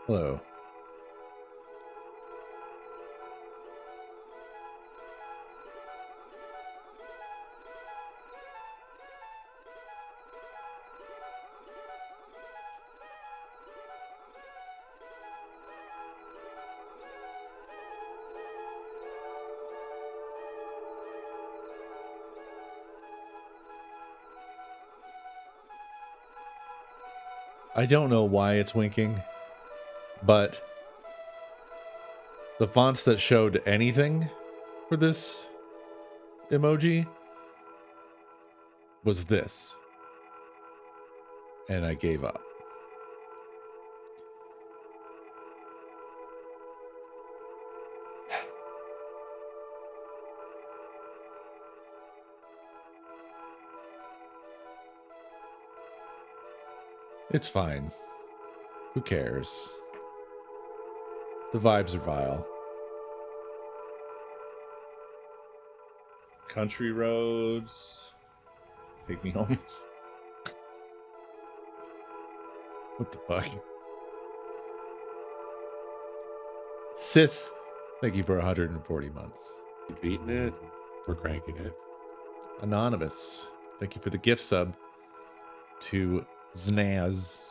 Hello. I don't know why it's winking, but the fonts that showed anything for this emoji was this. And I gave up. It's fine. Who cares? The vibes are vile. Country roads. Take me home. What the fuck? Sith, thank you for 140 months. You beating it? We're cranking it. Anonymous, thank you for the gift sub to Znaz.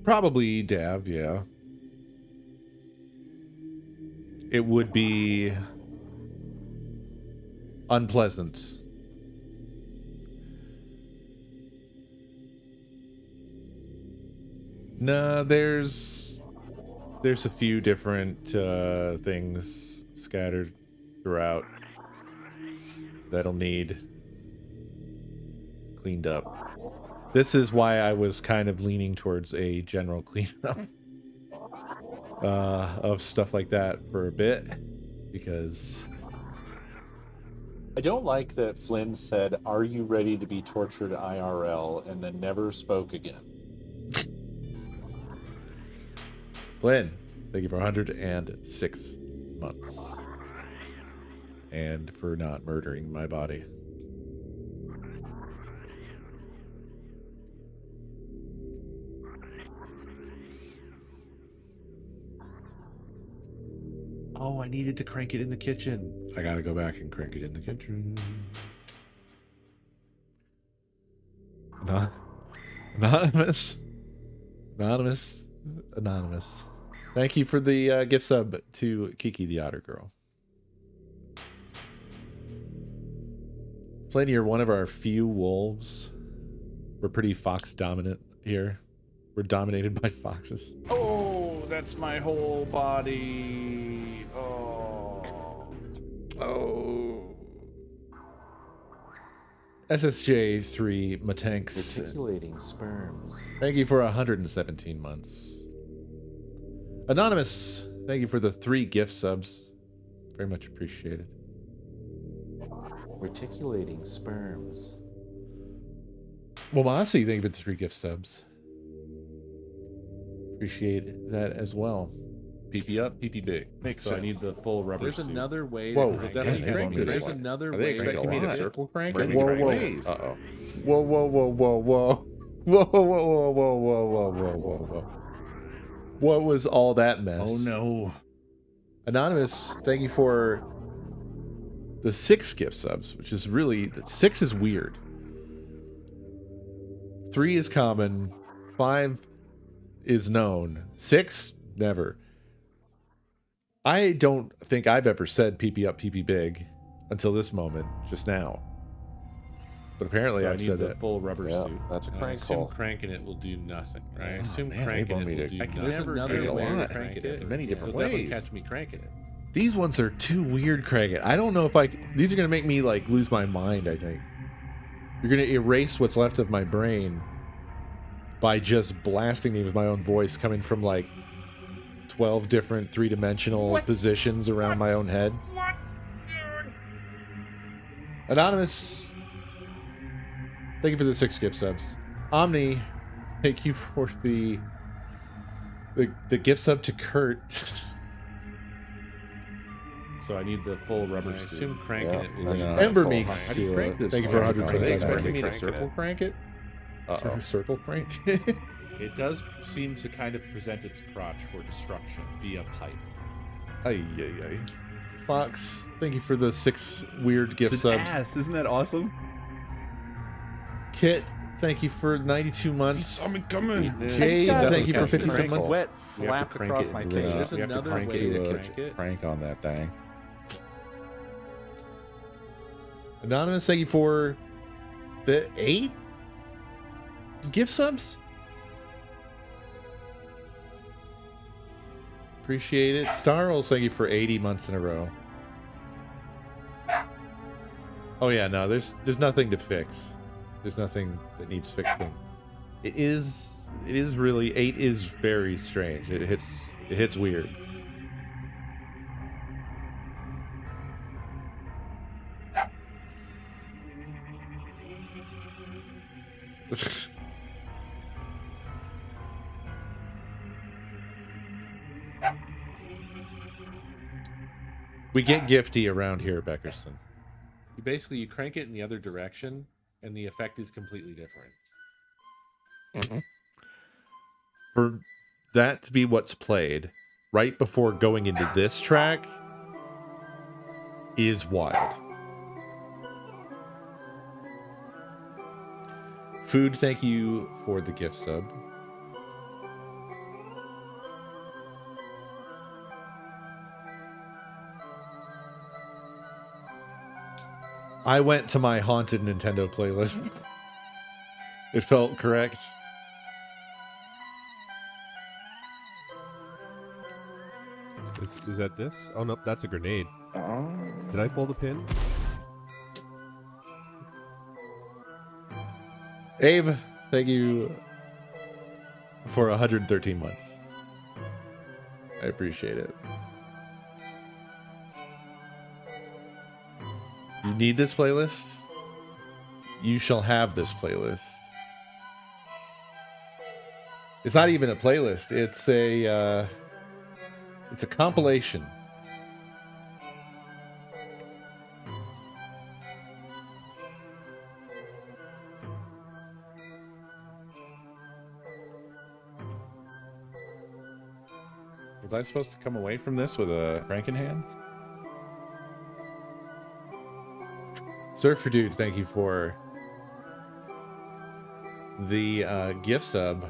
Probably Dav, yeah. It would be unpleasant. No, there's a few different things scattered throughout that'll need cleaned up. This is why I was kind of leaning towards a general cleanup of stuff like that for a bit, because I don't like that Flynn said, "Are you ready to be tortured IRL?" and then never spoke again. Flynn, thank you for 106 months. And for not murdering my body. Oh, I needed to crank it in the kitchen. I gotta go back and crank it in the kitchen. Anonymous. Anonymous. Anonymous. Thank you for the gift sub to Kiki the Otter Girl. Flynn, you're one of our few wolves. We're pretty fox dominant here. We're dominated by foxes. Oh, that's my whole body. Oh. Oh. SSJ3 Matanks. Reticulating sperms. Thank you for 117 months. Anonymous, thank you for the 3 gift subs. Very much appreciated. Reticulating sperms. Wamasi, thank you for the 3 gift subs. Appreciate that as well. PP up, PP big. Makes so sense. I need the full rubber There's suit. another way Whoa. to We'll crank definitely it. crank this There's one. another Are they way expecting me to circle crank? Or Whoa, different whoa. ways? Uh-oh. Whoa, whoa, whoa, whoa, whoa. Whoa, whoa, whoa, whoa, whoa, whoa, whoa, whoa, whoa. What was all that mess? Oh no. Anonymous, thank you for the 6 gift subs, which is really, 6 is weird. 3 is common, 5 is known, 6, never. I don't think I've ever said PP up, PP big until this moment, just now. But apparently So I I've need said the that. full rubber Yeah, suit. that's a I crank assume call. cranking it will do nothing, right? I Oh, assume man, they cranking want it me will to- do I can nothing. never There's do another it way to lot. crank it In many different You'll definitely ways. catch me cranking it. These ones are too weird, Craig. I don't know if these are going to make me like lose my mind, I think. You're going to erase what's left of my brain by just blasting me with my own voice coming from like 12 different 3-dimensional positions around my own head. What? Anonymous, thank you for the 6 gift subs. Omni, Thank you for the gift sub to Kurt. So I need the full rubber I suit. assume cranking it that's is Ember full Meeks. How do you crank this? Thank you for one? 125 Are they expecting bits. me to Cranking circle it. crank it? Uh-oh. Circle crank. It does seem to kind of present its crotch for destruction via pipe. Ay, ay, ay. Fox, thank you for the 6 weird gift It's an subs. ass, isn't that awesome? Kit, thank you for 92 months. coming. Jade, got thank you for catch 57 months. Wet We have to slapped crank across it my and cage. then- There's we have to another crank way it to to crank it. crank on that thing. Anonymous, thank you for the 8 gift subs. Appreciate it. Starles, thank you for 80 months in a row. Oh yeah, no, there's nothing to fix. There's nothing that needs fixing. It is really 8 is very strange. It hits weird. We get gifty around here, Beckerson. You crank it in the other direction, and the effect is completely different. For that to be what's played right before going into this track is wild. Food, thank you for the gift sub. I went to my haunted Nintendo playlist. It felt correct. Is that this? Oh no, that's a grenade. Did I pull the pin? Abe, thank you for 113 months. I appreciate it. You need this playlist? You shall have this playlist. It's not even a playlist. It's a compilation. Was I supposed to come away from this with a crank in hand? Surfer Dude, thank you for the gift sub.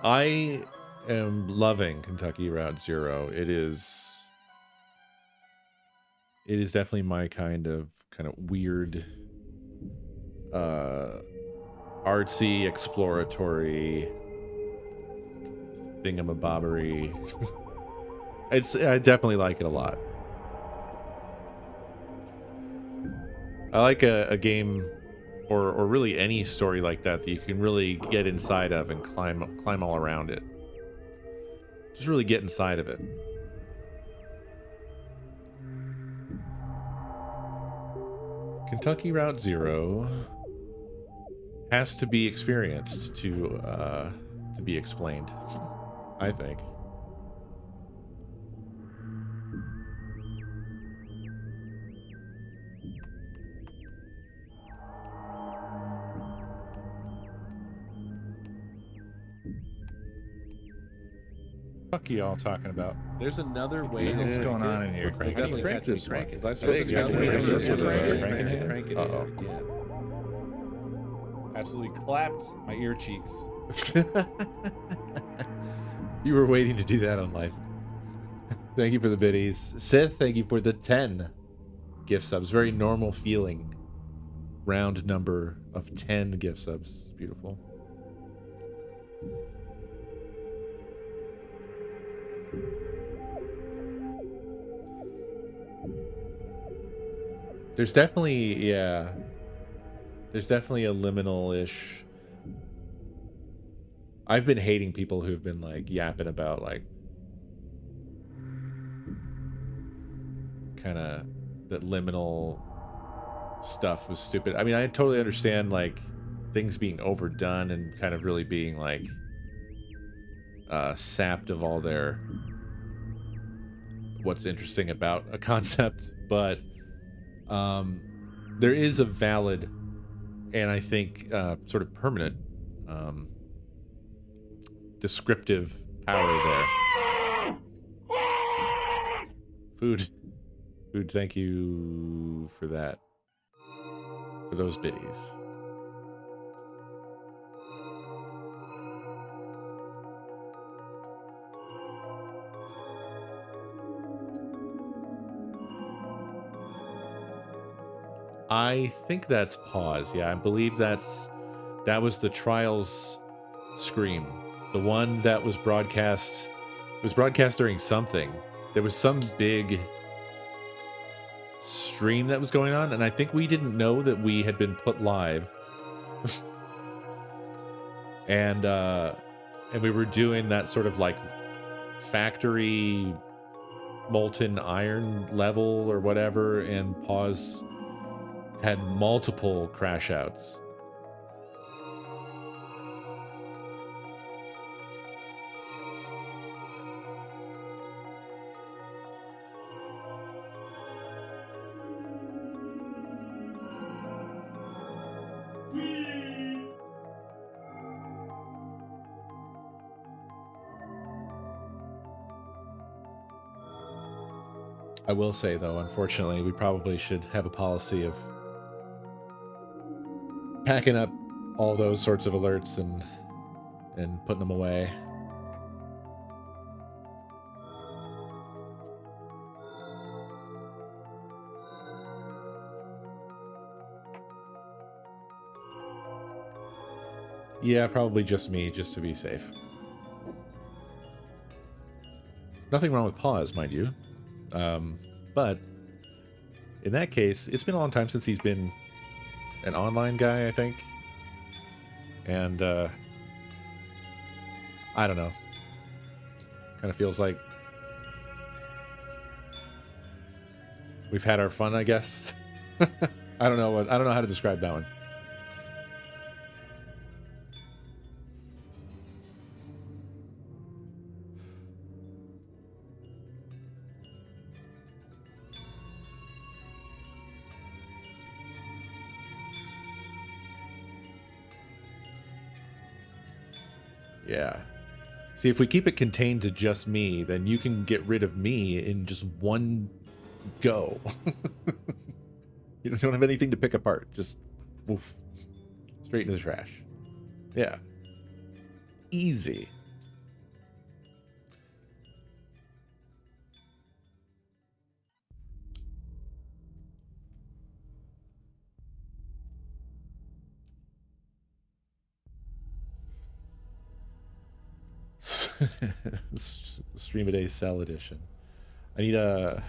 I am loving Kentucky Route Zero. It is definitely my kind of weird, artsy, exploratory thingamabobbery. I definitely like it a lot. I like a game or really any story like that you can really get inside of and climb all around it. Just really get inside of it. Kentucky Route Zero has to be experienced to be explained, I think. Fuck you all talking about? There's another way. What's to going crank on it. in here? You'll Crank definitely crank catch me this crank one. it. Was I supposed There's to another crank way to this do with it. a Crank crank it, in crank it, Uh-oh. yeah. Absolutely clapped my ear cheeks. You were waiting to do that on live. Thank you for the biddies. Sith, thank you for the 10 gift subs. Very normal feeling. Round number of 10 gift subs. Beautiful. There's definitely, yeah. There's definitely a liminal-ish. I've been hating people who've been like yapping about like kind of that liminal stuff was stupid. I mean, I totally understand like things being overdone and kind of really being like sapped of all their what's interesting about a concept, but there is a valid and I think sort of permanent descriptive power there. Food, thank you for that, for those biddies. I think that's pause. Yeah, I believe that was the Trials scream. The one that was broadcast. It was broadcast during something. There was some big stream that was going on, and I think we didn't know that we had been put live. and we were doing that sort of like factory molten iron level or whatever, and pause had multiple crash outs. I will say though, unfortunately, we probably should have a policy of packing up all those sorts of alerts and putting them away. Yeah, probably just me, just to be safe. Nothing wrong with pause, mind you. But in that case, it's been a long time since he's been an online guy, I think. And, I don't know. Kind of feels like we've had our fun, I guess. I don't know how to describe that one. Yeah. See, if we keep it contained to just me, then you can get rid of me in just one go. You don't have anything to pick apart. Just woof, straight into the trash. Yeah. Easy. Stream a day sell edition. I need to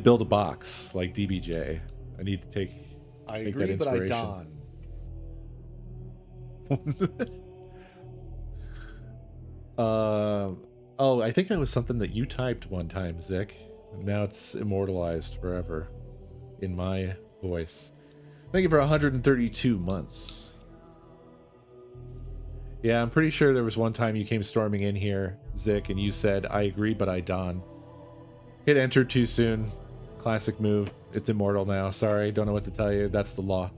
build a box like DBJ. I need to take agree, that but I inspiration. Oh, I think that was something that you typed one time, Zick. Now it's immortalized forever in my voice. Thank you for 132 months. Yeah, I'm pretty sure there was one time you came storming in here, Zick, and you said, I agree, but I don. Hit enter too soon. Classic move. It's immortal now. Sorry, don't know what to tell you. That's the law.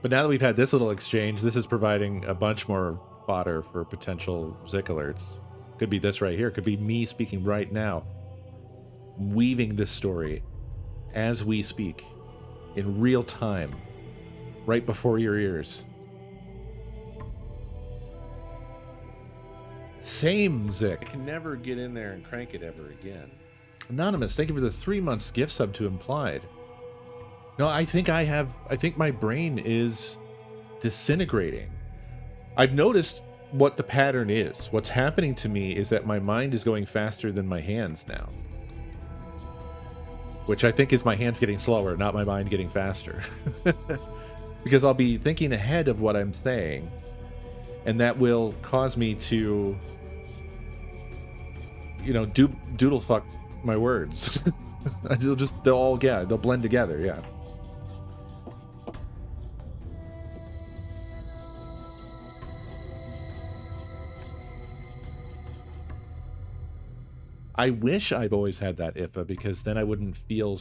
But now that we've had this little exchange, this is providing a bunch more fodder for potential Zick alerts. Could be this right here. Could be me speaking right now. Weaving this story as we speak in real time right before your ears. Same, Zick. I can never get in there and crank it ever again. Anonymous, thank you for the 3 months gift sub to Implied. No, I think my brain is disintegrating. I've noticed what the pattern is. What's happening to me is that my mind is going faster than my hands now. Which I think is my hands getting slower, not my mind getting faster. because I'll be thinking ahead of what I'm saying, and that will cause me to, you know, doodle fuck my words. They'll blend together, yeah. I wish I've always had that IFA, because then I wouldn't feel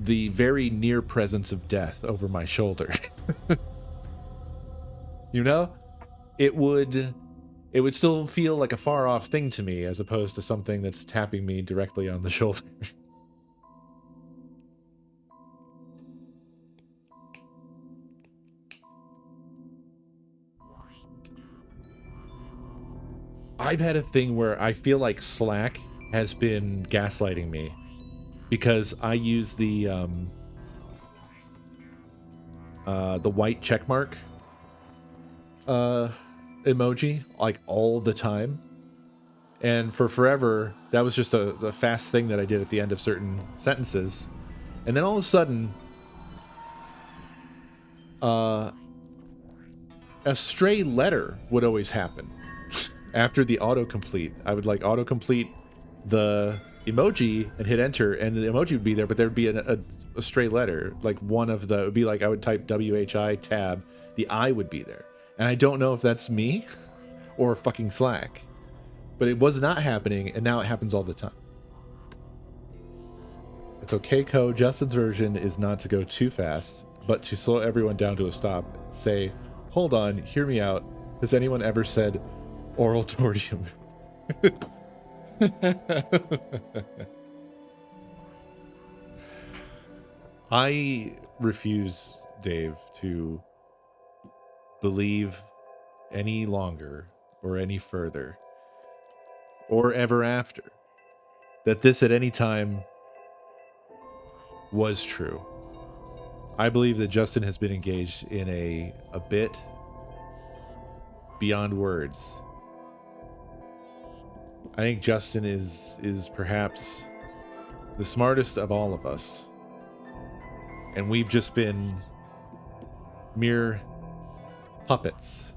the very near presence of death over my shoulder. You know? It would still feel like a far off thing to me, as opposed to something that's tapping me directly on the shoulder. I've had a thing where I feel like Slack has been gaslighting me, because I use the white checkmark emoji like all the time, and for forever that was just a fast thing that I did at the end of certain sentences, and then all of a sudden a stray letter would always happen. After the autocomplete, I would like autocomplete the emoji and hit enter, and the emoji would be there, but there'd be a stray letter, like one of the, it would be like I would type WHI tab, the I would be there. And I don't know if that's me or fucking Slack, but it was not happening, and now it happens all the time. It's okay, Co. Justin's version is not to go too fast, but to slow everyone down to a stop. Say, hold on, hear me out. Has anyone ever said oral tortium? I refuse, Dave, to believe any longer or any further or ever after that this at any time was true. I believe that Justin has been engaged in a bit beyond words. I think Justin is perhaps the smartest of all of us, and we've just been mere puppets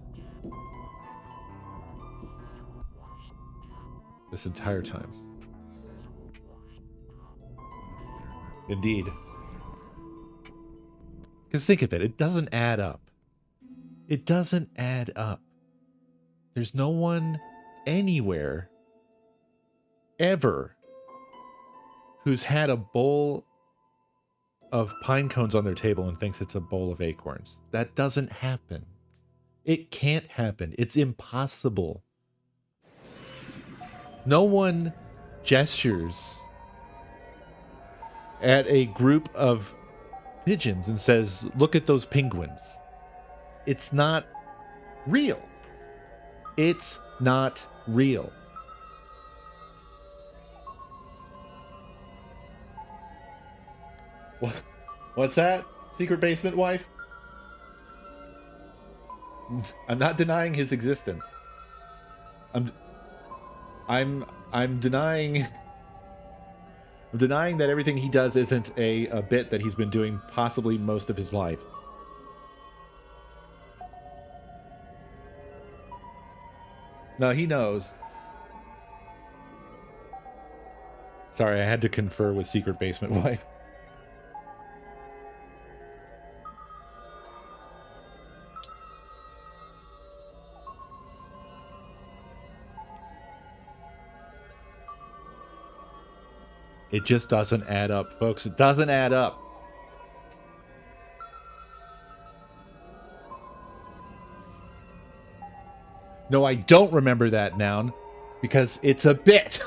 this entire time. Indeed. Because think of it, it doesn't add up. It doesn't add up. There's no one anywhere ever who's had a bowl of pine cones on their table and thinks it's a bowl of acorns. That doesn't happen. It can't happen. It's impossible. No one gestures at a group of pigeons and says, look at those penguins. It's not real. It's not real. What's that? Secret basement wife? I'm not denying his existence. I'm denying that everything he does isn't a bit that he's been doing possibly most of his life. No, he knows. Sorry, I had to confer with Secret Basement Wife. It just doesn't add up, folks. It doesn't add up. No, I don't remember that noun because it's a bit.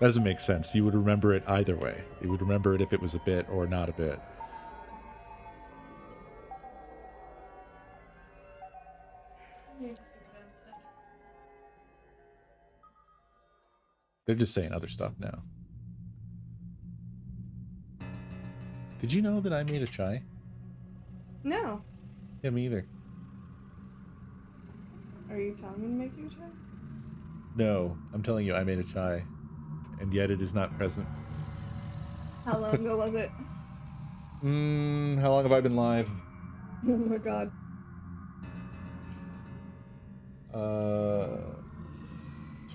That doesn't make sense. You would remember it either way. You would remember it if it was a bit or not a bit. They're just saying other stuff now. Did you know that I made a chai? No. Yeah, me either. Are you telling me to make you a chai? No, I'm telling you I made a chai, and yet it is not present. How long ago was it? How long have I been live? Oh my god.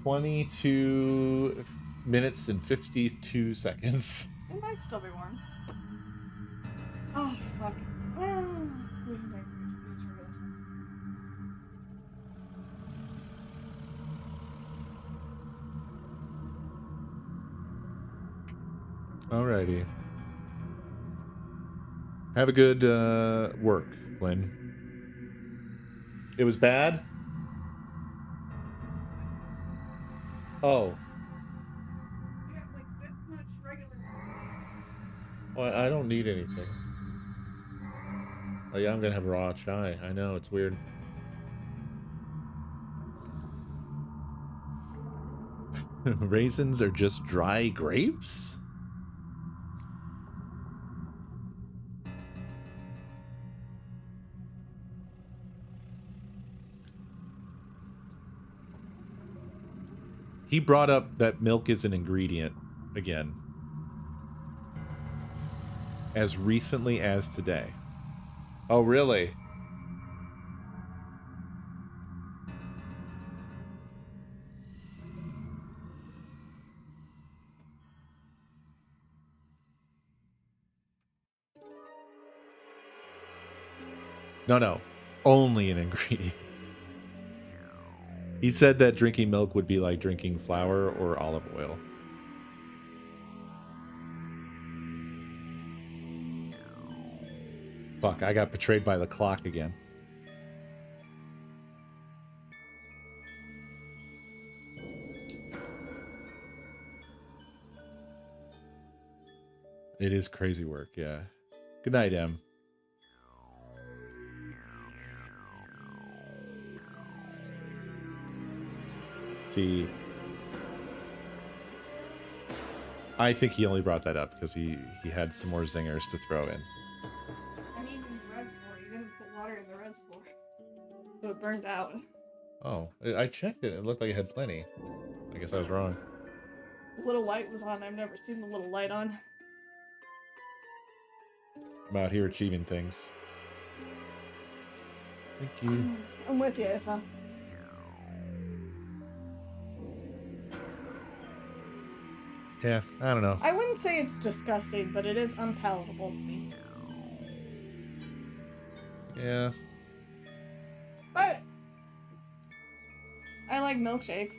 22 minutes and 52 seconds. It might still be warm. Oh, fuck. Well, we can make it. Alrighty. Have a good work, Lynn. It was bad? Oh. We have like this much regular. Well, I don't need anything. Oh yeah, I'm gonna have raw chai. I know, it's weird. Raisins are just dry grapes? He brought up that milk is an ingredient again. As recently as today. Oh, really? No. Only an ingredient. He said that drinking milk would be like drinking flour or olive oil. Fuck, I got betrayed by the clock again. It is crazy work, yeah. Good night, Em. See, I think he only brought that up because he had some more zingers to throw in. I mean, in the reservoir, you didn't put water in the reservoir. So it burned out. Oh, I checked it. It looked like it had plenty. I guess I was wrong. The little light was on. I've never seen the little light on. I'm out here achieving things. Thank you. I'm with you, Ifa. Yeah, I don't know. I wouldn't say it's disgusting, but it is unpalatable to me. Yeah. But I like milkshakes.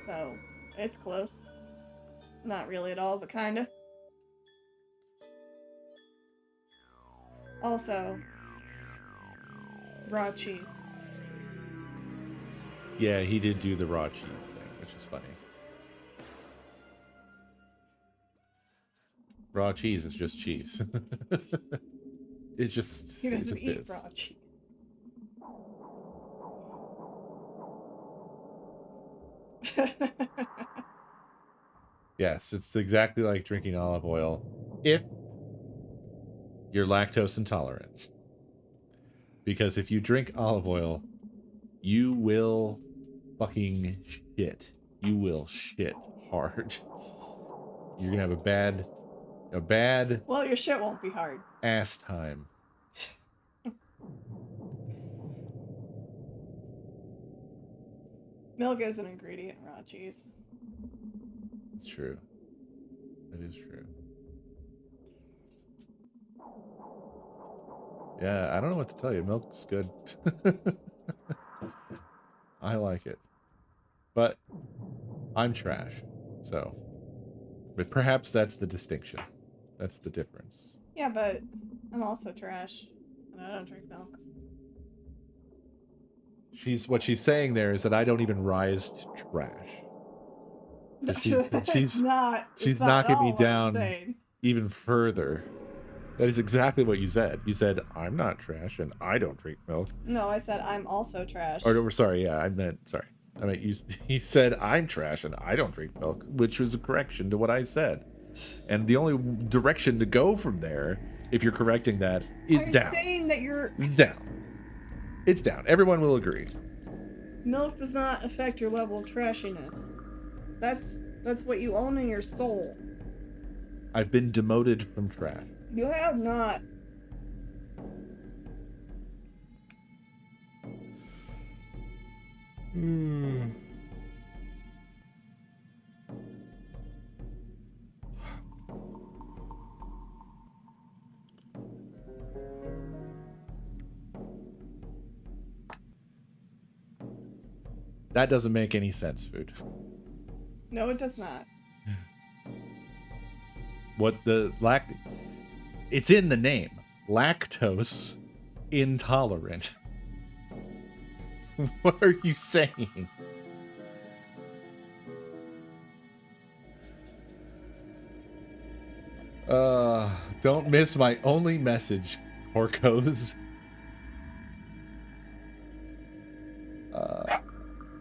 So it's close. Not really at all, but kinda. Also, raw cheese. Yeah, he did do the raw cheese thing, which is funny. Raw cheese is just cheese. It just He doesn't eat is. raw cheese. Yes, it's exactly like drinking olive oil if you're lactose intolerant. Because if you drink olive oil, you will fucking shit. You will shit hard. You're gonna have a bad Well, your shit won't be hard. ass time. Milk is an ingredient in raw cheese. It's true. It is true. Yeah, I don't know what to tell you. Milk's good. I like it. But I'm trash. So, but perhaps that's the distinction. That's the difference. Yeah, but I'm also trash, and I don't drink milk. What she's saying there is that I don't even rise to trash. So she's It's not knocking at me all what I'm down saying. even further. That is exactly what you said. You said I'm not trash and I don't drink milk. No, I said I'm also trash. Or sorry, yeah, I meant you said I'm trash and I don't drink milk, which was a correction to what I said. And the only direction to go from there, if you're correcting that, is I'm down. saying that your It's down. It's down. Everyone will agree. milk does not affect your level of trashiness. That's what you own in your soul. I've been demoted from trash. You have not. That doesn't make any sense, food. No, it does not. What the it's in the name. Lactose intolerant. What are you saying? Don't miss my only message, Orcos.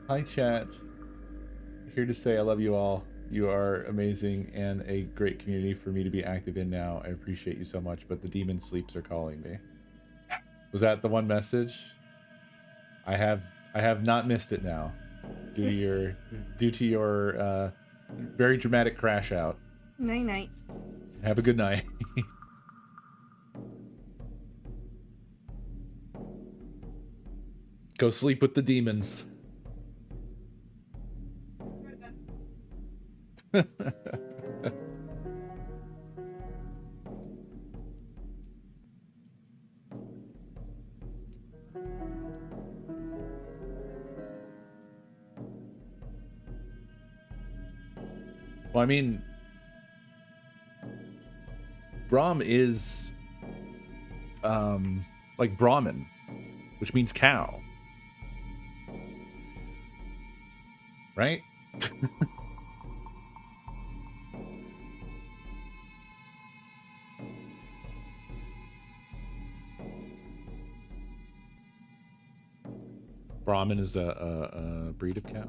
Hi, chat. Here to say I love you all. You are amazing and a great community for me to be active in now. I appreciate you so much, but the demon sleeps are calling me. Was that the one message? I have not missed it now. Due to your very dramatic crash out. Night night. Have a good night. Go sleep with the demons. Well, I mean, Brahm is like Brahmin, which means cow. Right? Brahmin is a breed of cow.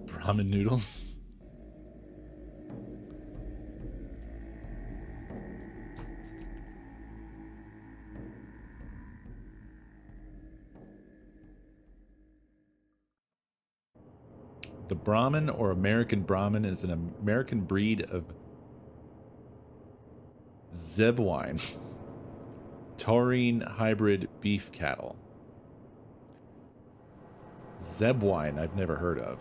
Brahmin noodles. The Brahmin or American Brahmin is an American breed of Zebwine taurine hybrid beef cattle. Zebwine I've never heard of.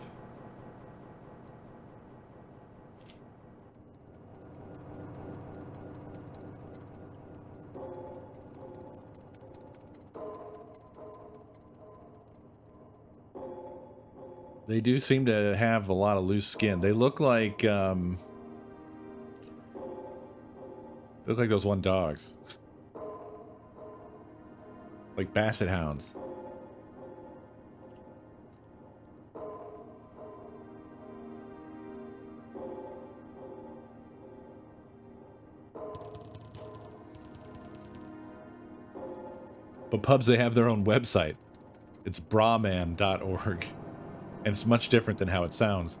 They do seem to have a lot of loose skin. They look like those one dogs. Like basset hounds. But pubs, they have their own website. It's brahman.org. And it's much different than how it sounds.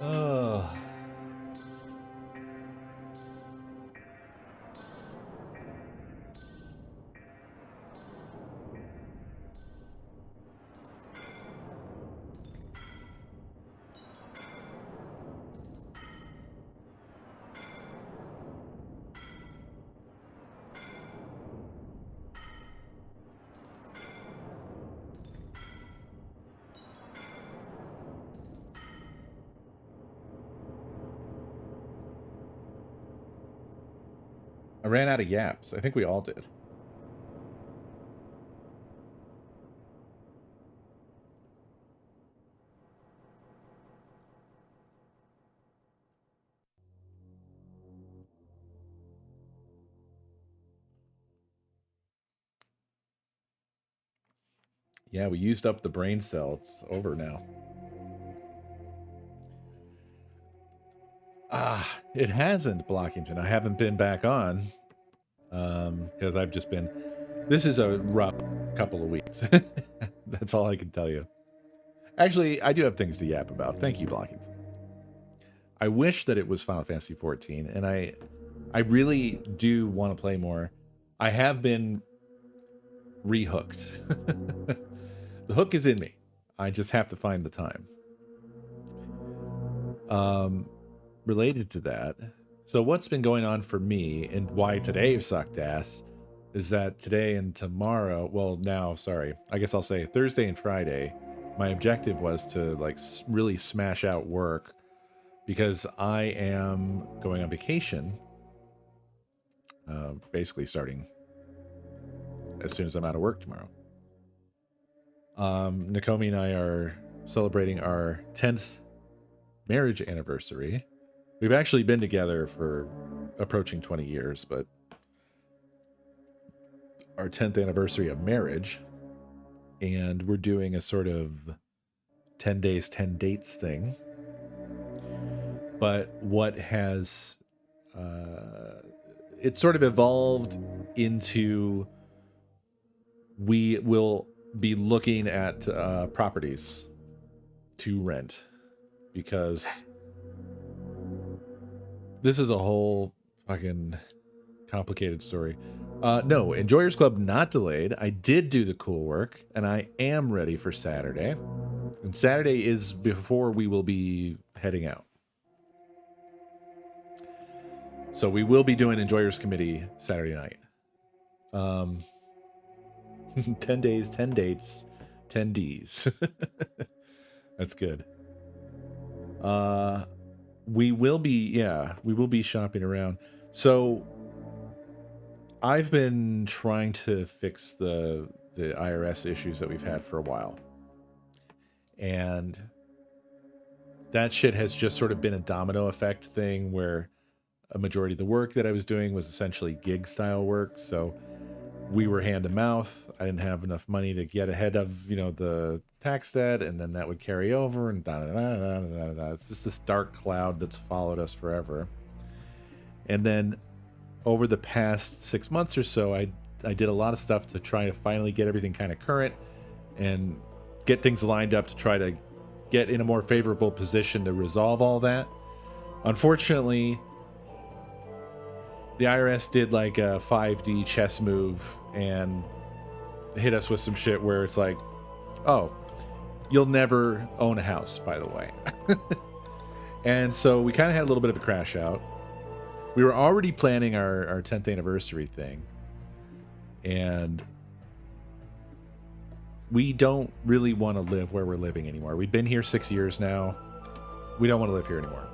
Oh. I ran out of yaps. I think we all did. Yeah, we used up the brain cell. It's over now. It hasn't, Blockington. I haven't been back on because I've just been. This is a rough couple of weeks. That's all I can tell you. Actually, I do have things to yap about. Thank you, Blockington. I wish that it was Final Fantasy XIV, and I really do want to play more. I have been rehooked. The hook is in me. I just have to find the time. Related to that, so what's been going on for me and why today sucked ass is that today and tomorrow, well, now, sorry, I guess I'll say Thursday and Friday, my objective was to like really smash out work because I am going on vacation, basically starting as soon as I'm out of work tomorrow. Nakomi and I are celebrating our 10th marriage anniversary. We've actually been together for approaching 20 years, but our 10th anniversary of marriage, and we're doing a sort of 10 days, 10 dates thing. But what has, it sort of evolved into, we will be looking at properties to rent because this is a whole fucking complicated story. No, Enjoyers Club not delayed. I did do the cool work, and I am ready for Saturday. And Saturday is before we will be heading out. So we will be doing Enjoyers Committee Saturday night. 10 days, 10 dates, 10 Ds. That's good. We will be shopping around. So I've been trying to fix the IRS issues that we've had for a while. And that shit has just sort of been a domino effect thing where a majority of the work that I was doing was essentially gig style work. So we were hand to mouth. I didn't have enough money to get ahead of, the tax debt, and then that would carry over and da-da-da-da-da-da-da. It's just this dark cloud that's followed us forever. And then over the past 6 months or so, I did a lot of stuff to try to finally get everything kind of current and get things lined up to try to get in a more favorable position to resolve all that. Unfortunately, the IRS did like a 5D chess move and hit us with some shit where it's like, oh, you'll never own a house, by the way. And so we kind of had a little bit of a crash out. We were already planning our 10th anniversary thing. And we don't really want to live where we're living anymore. We've been here 6 years now. We don't want to live here anymore.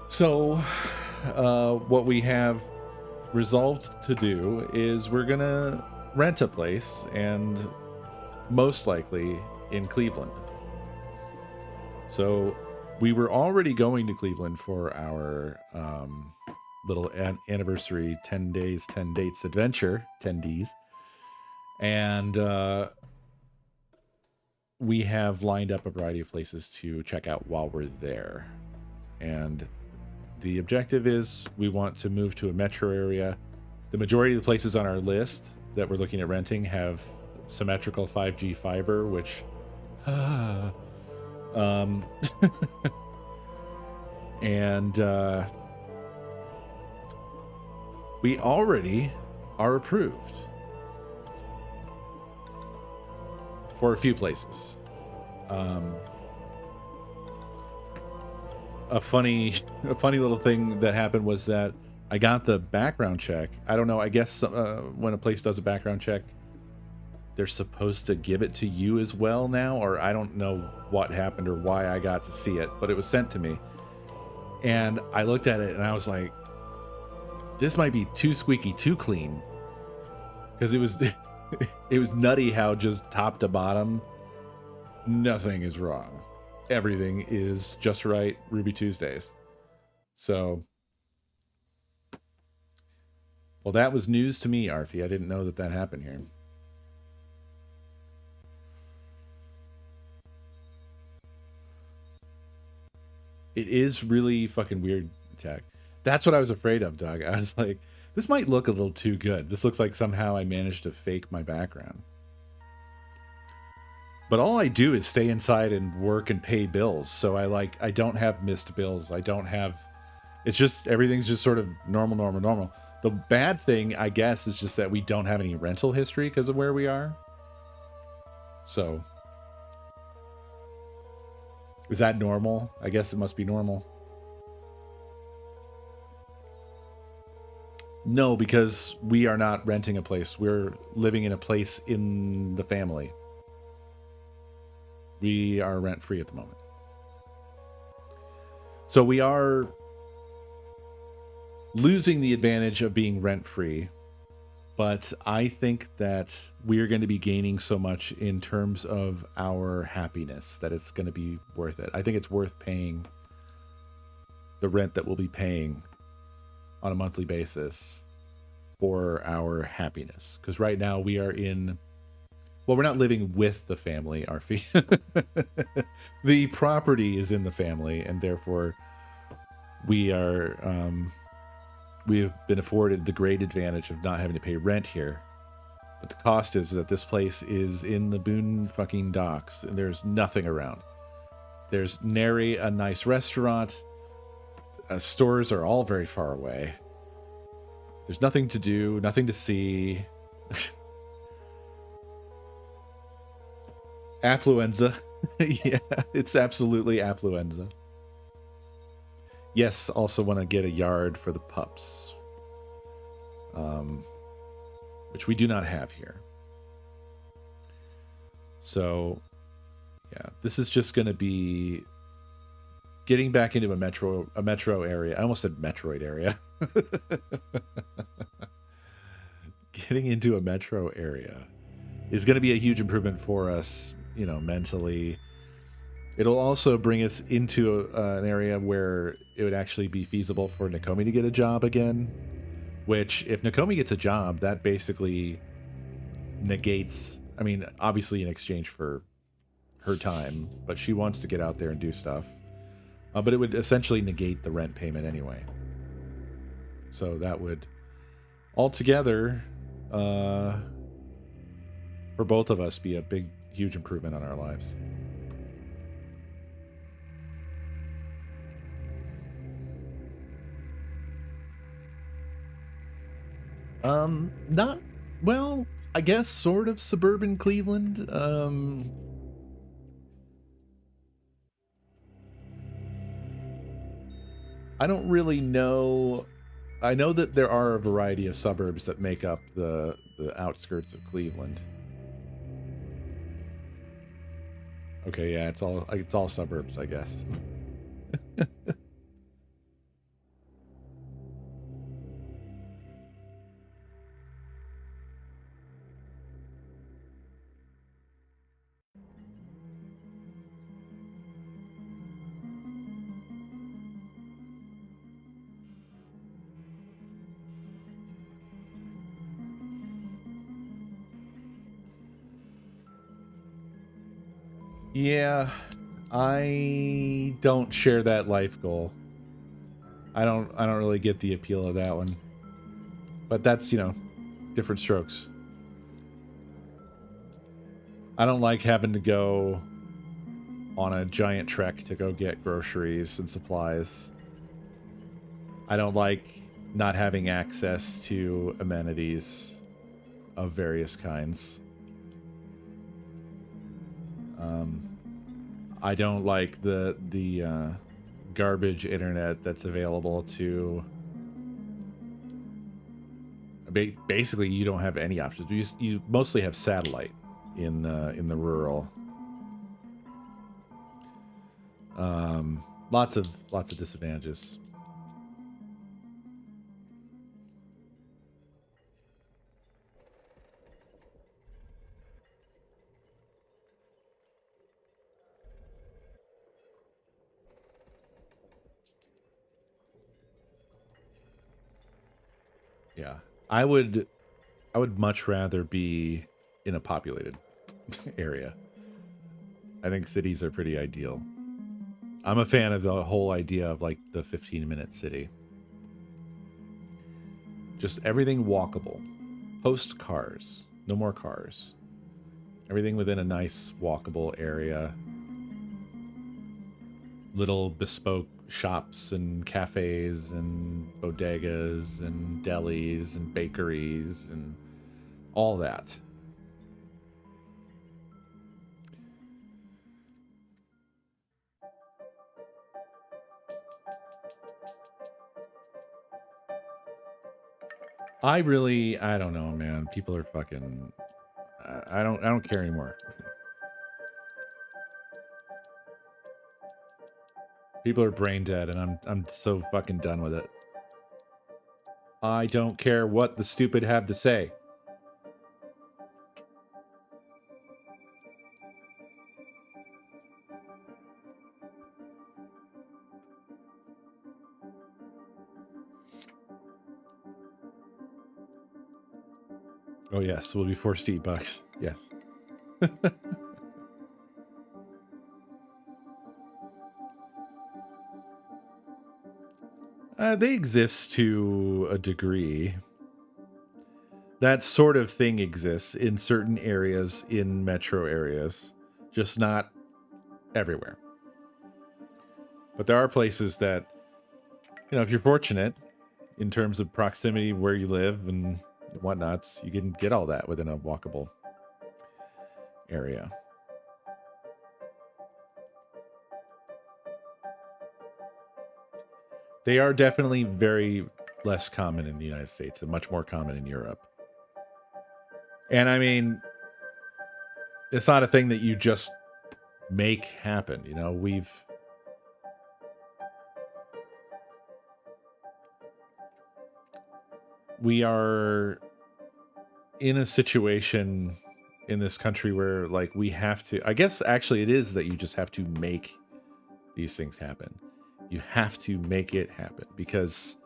So, what we have resolved to do is we're going to rent a place, and most likely in Cleveland. So, we were already going to Cleveland for our little anniversary 10 days, 10 dates adventure, 10 Ds. And we have lined up a variety of places to check out while we're there. And the objective is we want to move to a metro area. The majority of the places on our list that we're looking at renting have symmetrical 5G fiber, which and we already are approved for a few places. A funny little thing that happened was that I got the background check. I don't know. I guess when a place does a background check, they're supposed to give it to you as well now, or I don't know what happened or why I got to see it, but it was sent to me. And I looked at it and I was like, this might be too squeaky, too clean. Because it was it was nutty how just top to bottom, nothing is wrong. Everything is just right. Ruby Tuesdays. So Well, that was news to me, Arfie. I didn't know that that happened here. It is really fucking weird, Tech. That's what I was afraid of, Doug. I was like, this might look a little too good. This looks like somehow I managed to fake my background. But all I do is stay inside and work and pay bills. So I don't have missed bills. I don't have, it's just, everything's just sort of normal. The bad thing, I guess, is just that we don't have any rental history because of where we are. So, is that normal? I guess it must be normal. No, because we are not renting a place. We're living in a place in the family. We are rent-free at the moment. So we are losing the advantage of being rent-free, but I think that we are going to be gaining so much in terms of our happiness that it's going to be worth it. I think it's worth paying the rent that we'll be paying on a monthly basis for our happiness. Because right now we are in, well, we're not living with the family, Arfie. The property is in the family, and therefore we are, we have been afforded the great advantage of not having to pay rent here. But the cost is that this place is in the Boone fucking docks, and there's nothing around. There's nary a nice restaurant. Stores are all very far away. There's nothing to do, nothing to see. Affluenza. Yeah, it's absolutely affluenza. Yes, also want to get a yard for the pups. Which we do not have here. So, yeah, this is just going to be getting back into a metro area. I almost said Metroid area. Getting into a metro area is going to be a huge improvement for us, you know, mentally. It'll also bring us into an area where it would actually be feasible for Nakomi to get a job again. Which, if Nakomi gets a job, that basically negates, I mean, obviously in exchange for her time, but she wants to get out there and do stuff. But it would essentially negate the rent payment anyway. So that would altogether, for both of us, be a big, huge improvement on our lives. Not, well, I guess sort of suburban Cleveland. I don't really know. I know that there are a variety of suburbs that make up the outskirts of Cleveland. Okay, yeah, it's all suburbs, I guess. Yeah, I don't share that life goal. I don't really get the appeal of that one. But that's, you know, different strokes. I don't like having to go on a giant trek to go get groceries and supplies. I don't like not having access to amenities of various kinds. I don't like the garbage internet that's available to. Basically, you don't have any options. You mostly have satellite in the rural. Lots of disadvantages. Yeah. I would much rather be in a populated area. I think cities are pretty ideal. I'm a fan of the whole idea of like the 15-minute city. Just everything walkable. Post cars. No more cars. Everything within a nice walkable area. Little bespoke shops and cafes and bodegas and delis and bakeries and all that. I don't know, man. People are fucking. I don't care anymore. People are brain dead, and I'm so fucking done with it. I don't care what the stupid have to say. Oh yes, we'll be forced to eat bugs. Yes. They exist to a degree. That sort of thing exists in certain areas, in metro areas, just not everywhere. But there are places that, you know, if you're fortunate in terms of proximity where you live and whatnots, you can get all that within a walkable area. They are definitely very less common in the United States and much more common in Europe. And I mean, it's not a thing that you just make happen. You know, we are in a situation in this country where like we have to, I guess actually it is that you just have to make these things happen. You have to make it happen because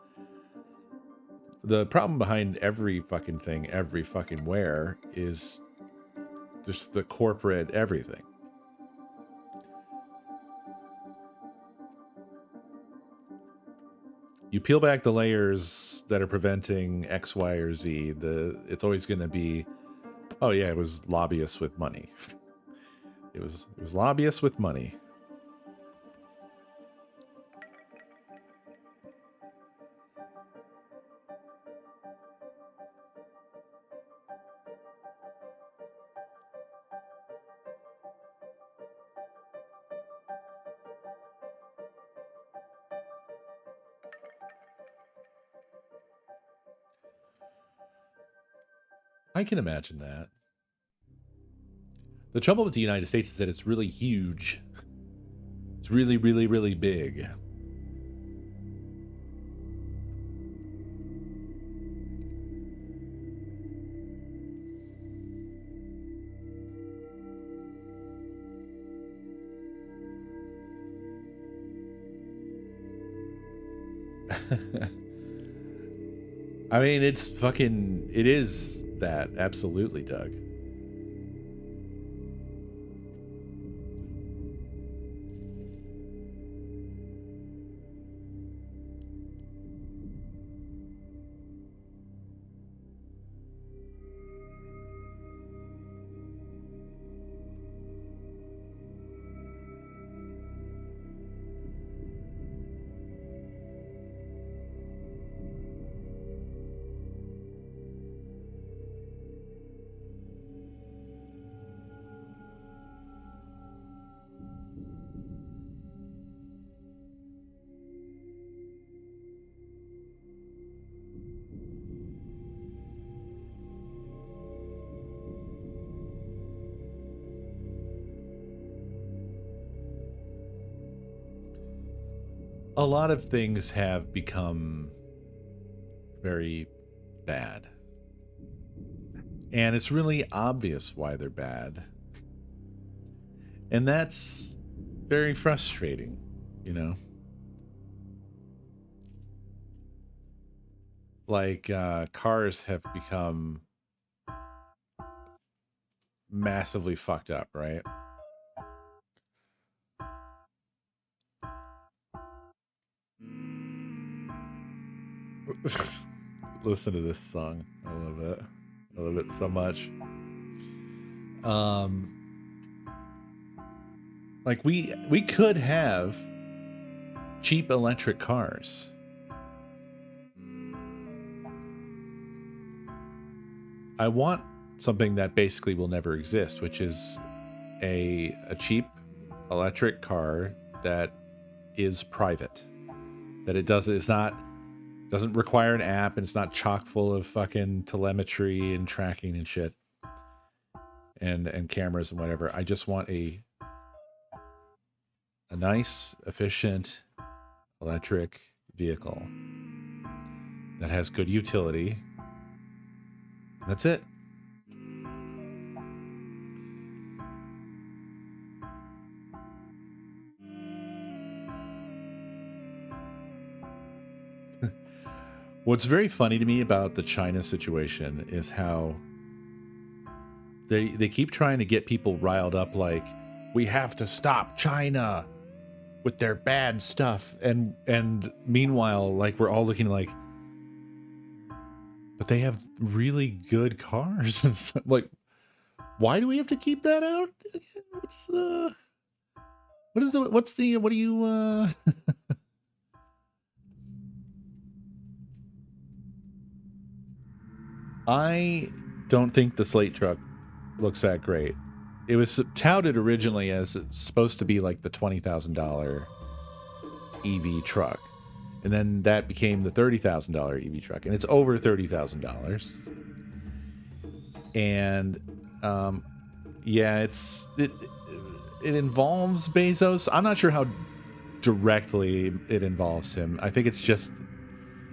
the problem behind every fucking thing, every fucking where is just the corporate everything. You peel back the layers that are preventing X, Y, or Z, it's always going to be, oh yeah, it was lobbyists with money. It was lobbyists with money. I can imagine that. The trouble with the United States is that it's really huge. It's really, really, really big. I mean, it is that, absolutely, Doug. A lot of things have become very bad. And it's really obvious why they're bad. And that's very frustrating, you know? like cars have become massively fucked up, right? Listen to this song. I love it. I love it so much. Like we could have cheap electric cars. I want something that basically will never exist, which is a cheap electric car that is private. That doesn't require an app, and it's not chock full of fucking telemetry and tracking and shit. And cameras and whatever. I just want a nice, efficient electric vehicle that has good utility. That's it. What's very funny to me about the China situation is how they keep trying to get people riled up, like, we have to stop China with their bad stuff, and meanwhile, like, we're all looking like, but they have really good cars and stuff. Like, why do we have to keep that out? What do you I don't think the Slate truck looks that great. It was touted originally as it's supposed to be like the $20,000 EV truck. And then that became the $30,000 EV truck. And it's over $30,000. And yeah, it involves Bezos. I'm not sure how directly it involves him. I think it's just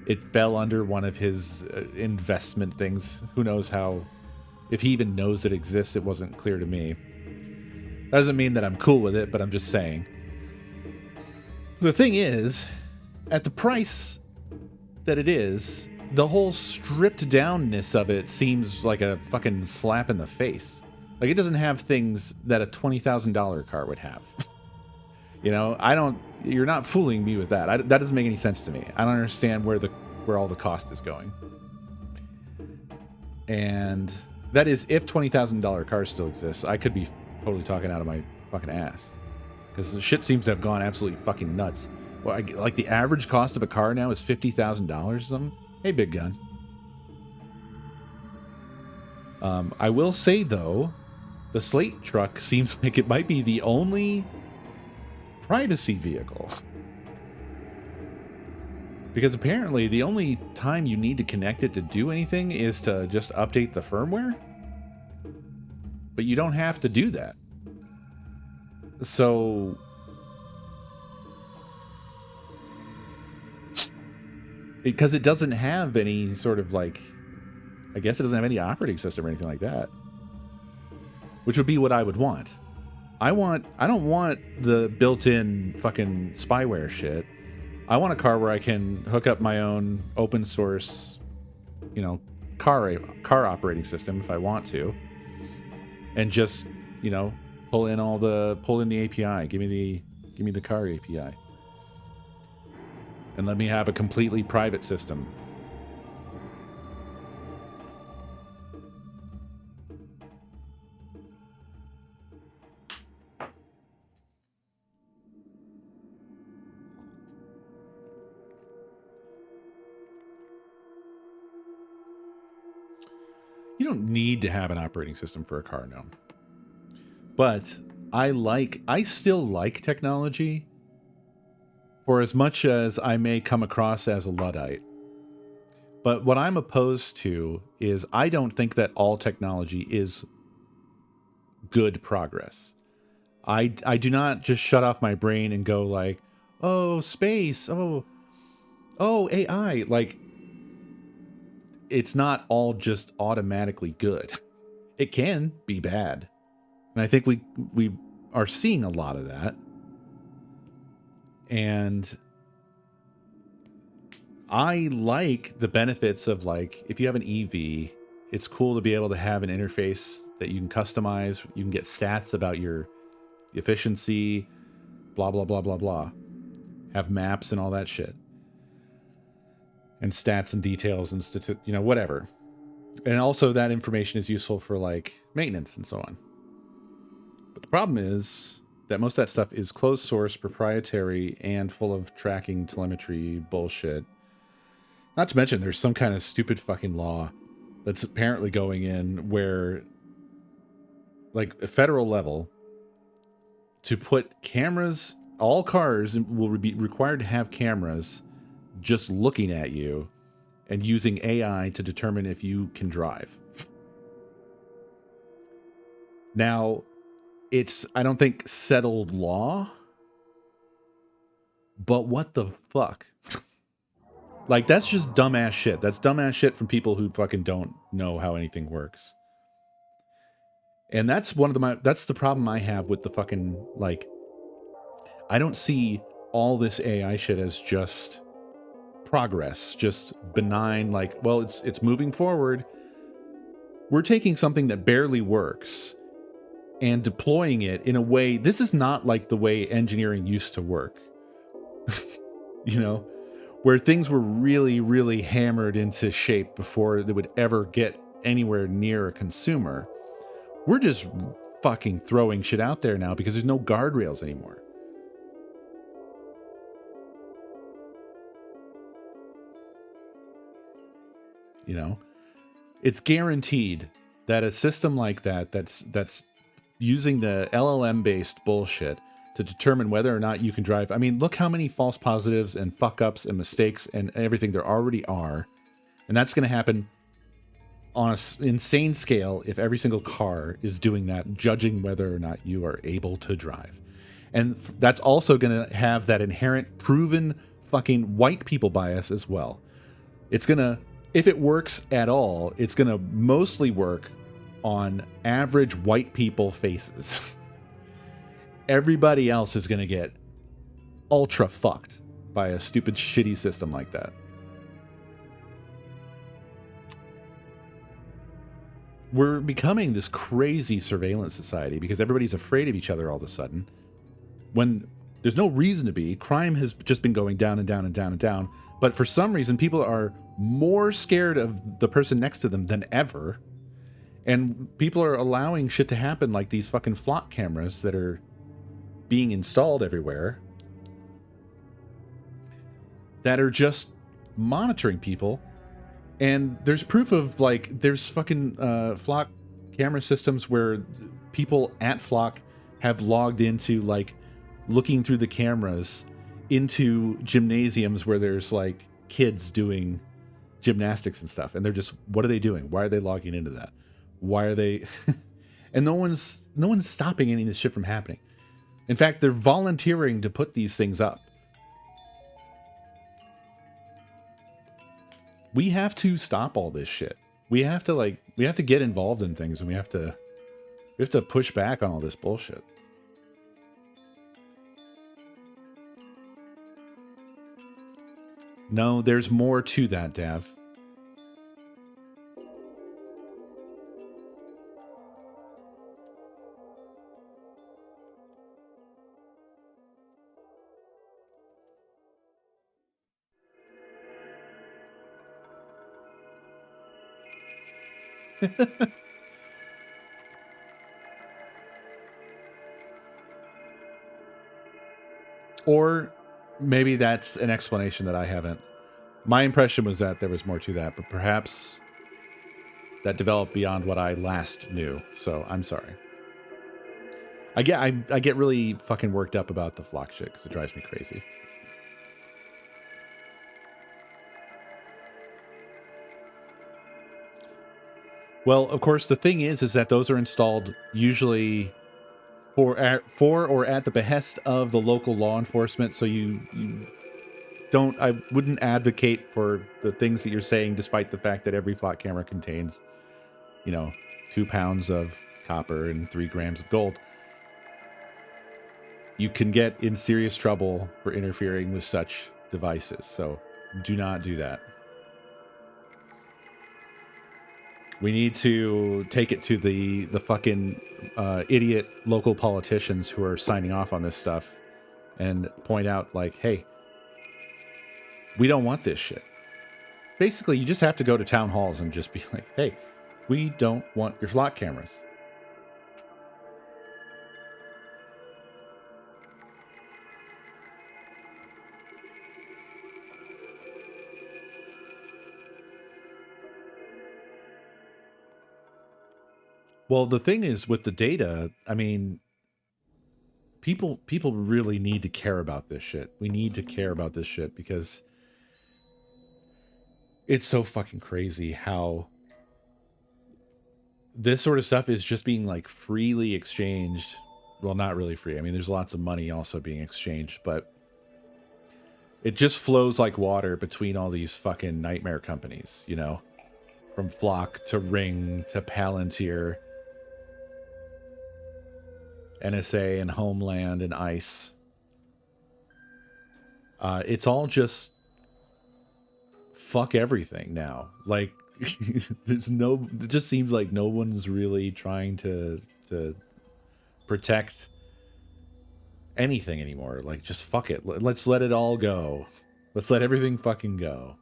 it fell under one of his investment things. Who knows how, if he even knows that exists, it wasn't clear to me. That doesn't mean that I'm cool with it, but I'm just saying. The thing is, at the price that it is, the whole stripped downness of it seems like a fucking slap in the face. Like, it doesn't have things that a $20,000 car would have. You know, you're not fooling me with that. That doesn't make any sense to me. I don't understand where all the cost is going. And that is if $20,000 cars still exist. I could be totally talking out of my fucking ass. Because the shit seems to have gone absolutely fucking nuts. Well, like the average cost of a car now is $50,000 or something. Hey, big gun. I will say, though, the Slate truck seems like it might be the only privacy vehicle. Because apparently the only time you need to connect it to do anything is to just update the firmware. But you don't have to do that. So because it doesn't have any sort of like, I guess it doesn't have any operating system or anything like that. Which would be what I would want. I don't want the built-in fucking spyware shit. I want a car where I can hook up my own open source, you know, car operating system if I want to. And just, you know, pull in the API. Give me the car API. And let me have a completely private system. You don't need to have an operating system for a car now. But I still like technology, for as much as I may come across as a Luddite. But what I'm opposed to is I don't think that all technology is good progress. I do not just shut off my brain and go like, oh, space, oh AI. Like, it's not all just automatically good. It can be bad. And I think we are seeing a lot of that. And I like the benefits of, like, if you have an EV, it's cool to be able to have an interface that you can customize. You can get stats about your efficiency, blah, blah, blah, blah, blah. Have maps and all that shit. And stats and details and whatever. And also that information is useful for, like, maintenance and so on. But the problem is that most of that stuff is closed source, proprietary, and full of tracking telemetry bullshit. Not to mention there's some kind of stupid fucking law that's apparently going in where, like, a federal level, to put cameras, all cars will be required to have cameras just looking at you and using AI to determine if you can drive. Now, it's, I don't think, settled law, but what the fuck? Like, that's just dumbass shit. That's dumbass shit from people who fucking don't know how anything works. And that's that's the problem I have with the fucking, like, I don't see all this AI shit as just progress, just benign, like, well, it's moving forward. We're taking something that barely works and deploying it in a way, this is not like the way engineering used to work. You know, where things were really, really hammered into shape before they would ever get anywhere near a consumer. We're just fucking throwing shit out there now because there's no guardrails anymore. You know, it's guaranteed that a system like that's using the LLM based bullshit to determine whether or not you can drive. I mean, look how many false positives and fuck ups and mistakes and everything there already are. And that's going to happen on an insane scale if every single car is doing that, judging whether or not you are able to drive. And that's also going to have that inherent proven fucking white people bias as well. It's going to, if it works at all, it's going to mostly work on average white people faces. Everybody else is going to get ultra fucked by a stupid, shitty system like that. We're becoming this crazy surveillance society because everybody's afraid of each other all of a sudden. When there's no reason to be. Crime has just been going down and down and down and down. But for some reason, people are more scared of the person next to them than ever. And people are allowing shit to happen, like these fucking flock cameras that are being installed everywhere that are just monitoring people. And there's proof of, like, there's fucking flock camera systems where people at flock have logged into, like, looking through the cameras into gymnasiums where there's, like, kids doing gymnastics and stuff. And they're just, what are they doing? Why are they logging into that? Why are they... And no one's stopping any of this shit from happening. In fact, they're volunteering to put these things up. We have to stop all this shit. We have to get involved in things, and we have to push back on all this bullshit. No, there's more to that, Dav. Or maybe that's an explanation that I haven't. My impression was that there was more to that, but perhaps that developed beyond what I last knew. So I'm sorry. I get really fucking worked up about the flock shit because it drives me crazy. Well, of course, the thing is that those are installed usually for or at the behest of the local law enforcement. So I wouldn't advocate for the things that you're saying, despite the fact that every flock camera contains, 2 pounds of copper and 3 grams of gold. You can get in serious trouble for interfering with such devices. So Do not do that. We need to take it to the fucking idiot local politicians who are signing off on this stuff and point out, like, hey, we don't want this shit. Basically, you just have to go to town halls and just be like, hey, we don't want your flock cameras. Well, the thing is with the data, I mean, people really need to care about this shit. We need to care about this shit because it's so fucking crazy how this sort of stuff is just being like freely exchanged. Well, not really free. I mean, there's lots of money also being exchanged, but it just flows like water between all these fucking nightmare companies, you know, from Flock to Ring to Palantir, NSA and Homeland and ICE. It's all just fuck everything now. Like, it just seems like no one's really trying to protect anything anymore. Like, just fuck it. Let's let it all go. Let's let everything fucking go.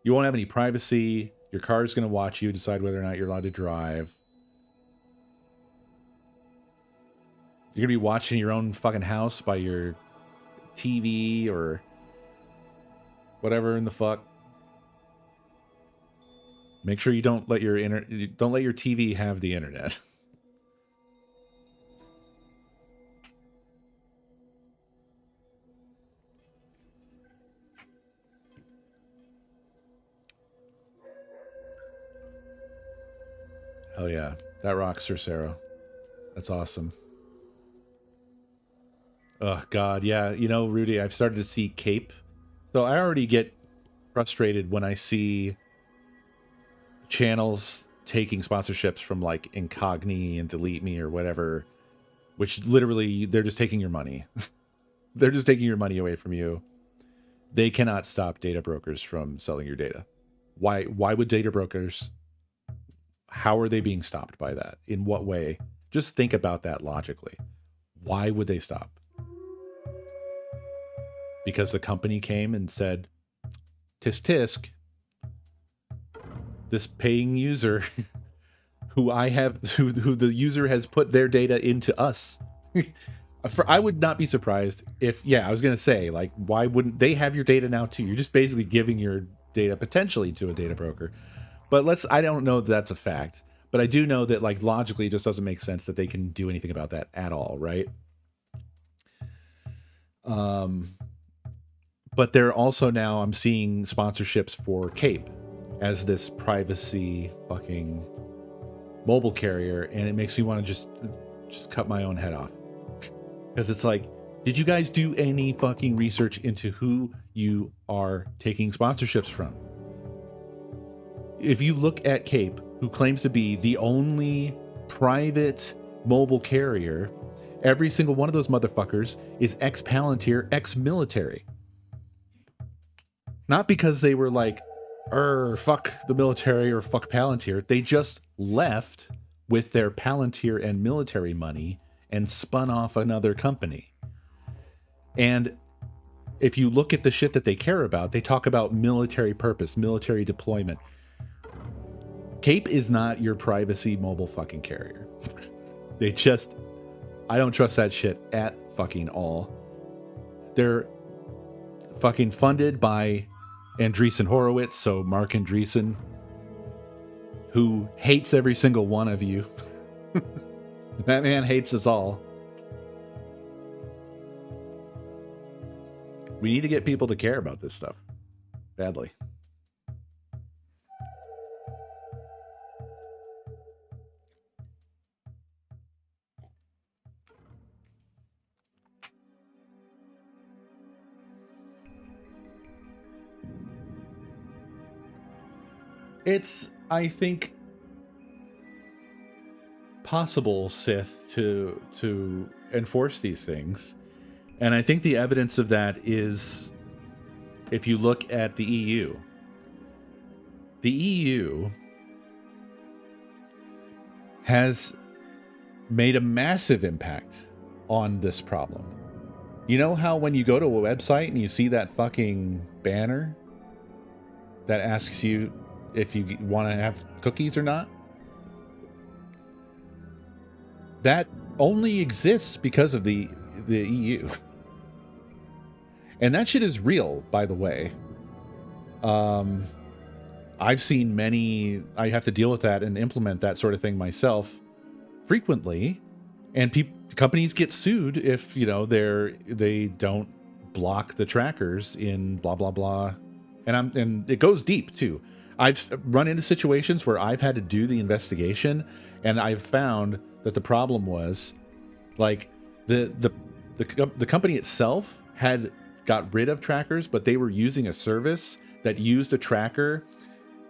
You won't have any privacy. Your car's going to watch you, decide whether or not you're allowed to drive. You're going to be watching your own fucking house by your TV or whatever in the fuck. Make sure you don't let your TV have the internet. Hell yeah. That rocks, Sir Sarah. That's awesome. Oh, God. Yeah. You know, Rudy, I've started to see Cape. So I already get frustrated when I see channels taking sponsorships from like Incogni and Delete Me or whatever, which literally they're just taking your money. They're just taking your money away from you. They cannot stop data brokers from selling your data. Why would data brokers... How are they being stopped by that? In what way? Just think about that logically. Why would they stop? Because the company came and said, tisk tisk, this paying user who the user has put their data into us. I would not be surprised if, I was going to say, like, why wouldn't they have your data now too? You're just basically giving your data potentially to a data broker. But I don't know that that's a fact, but I do know that, like, logically it just doesn't make sense that they can do anything about that at all, right? But they're also now, I'm seeing sponsorships for Cape as this privacy fucking mobile carrier, and it makes me want to just cut my own head off. Because it's like, did you guys do any fucking research into who you are taking sponsorships from? If you look at Cape, who claims to be the only private mobile carrier, every single one of those motherfuckers is ex-Palantir, ex-military. Not because they were like, fuck the military or fuck Palantir. They just left with their Palantir and military money and spun off another company. And if you look at the shit that they care about, they talk about military purpose, military deployment. Cape is not your privacy mobile fucking carrier. I don't trust that shit at fucking all. They're fucking funded by Andreessen Horowitz, so Mark Andreessen, who hates every single one of you. That man hates us all. We need to get people to care about this stuff. Badly. It's, I think, possible, Sith, to enforce these things. And I think the evidence of that is if you look at the EU has made a massive impact on this problem. You know how when you go to a website and you see that fucking banner that asks you if you want to have cookies or not? That only exists because of the EU. And that shit is real, by the way. I've seen many, I have to deal with that and implement that sort of thing myself frequently. And companies get sued if, you know, they don't block the trackers in blah, blah, blah. And it goes deep too. I've run into situations where I've had to do the investigation, and I've found that the problem was like the company itself had got rid of trackers, but they were using a service that used a tracker.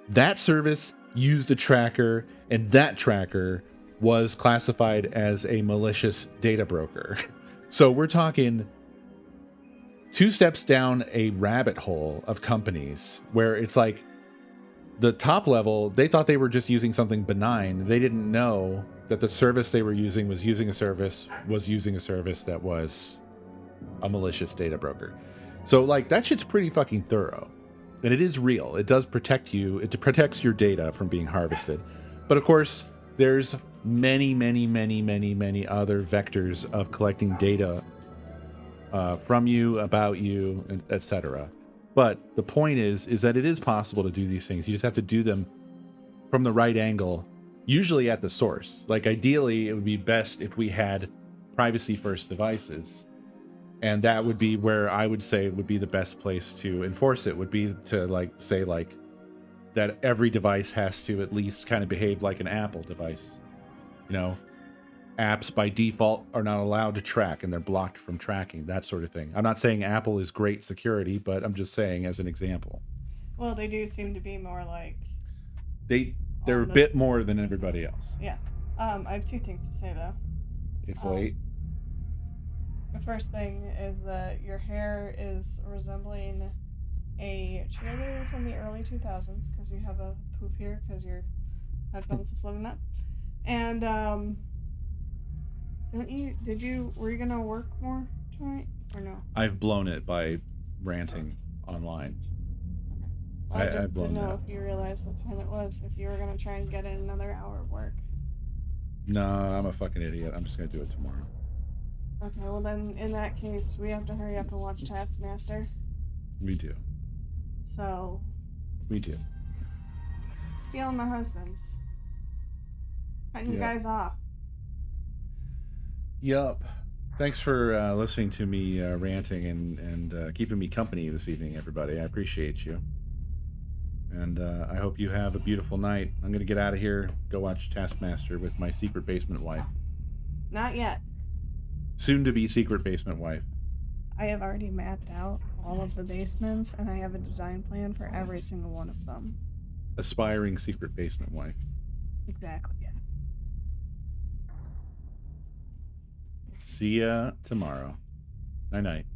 That service used a tracker, and that tracker was classified as a malicious data broker. So we're talking 2 steps down a rabbit hole of companies where it's like the top level, they thought they were just using something benign. They didn't know that the service they were using was using a service that was a malicious data broker. So like that shit's pretty fucking thorough. And it is real. It does protect you. It protects your data from being harvested. But of course, there's many other vectors of collecting data from you, about you, etc. But the point is that it is possible to do these things. You just have to do them from the right angle, usually at the source. Like ideally, it would be best if we had privacy first devices. And that would be where I would say would be the best place to enforce it, would be to like say like that every device has to at least kind of behave like an Apple device. You know, apps by default are not allowed to track and they're blocked from tracking, that sort of thing. I'm not saying Apple is great security, but I'm just saying as an example. Well, they do seem to be more like... They're a bit more than everybody else. Yeah. I have 2 things to say, though. It's late. The first thing is that your hair is resembling a cheerleader from the early 2000s, because you have a poof here, because your headphones have slipped up. And, were you gonna work more tonight, or no? I've blown it by ranting online. Well, I just I've blown didn't know it. if you realized what time it was, if you were gonna try and get in another hour of work. No, I'm a fucking idiot. I'm just gonna do it tomorrow. Okay, well then, in that case, we have to hurry up and watch Taskmaster. We do. So... We do. Stealing my husbands. Cutting you Yeah. guys off. Yup. Thanks for listening to me ranting and keeping me company this evening, everybody. I appreciate you. And I hope you have a beautiful night. I'm going to get out of here, go watch Taskmaster with my secret basement wife. Not yet. Soon to be secret basement wife. I have already mapped out all of the basements, and I have a design plan for every single one of them. Aspiring secret basement wife. Exactly, yeah. See ya tomorrow. Night night.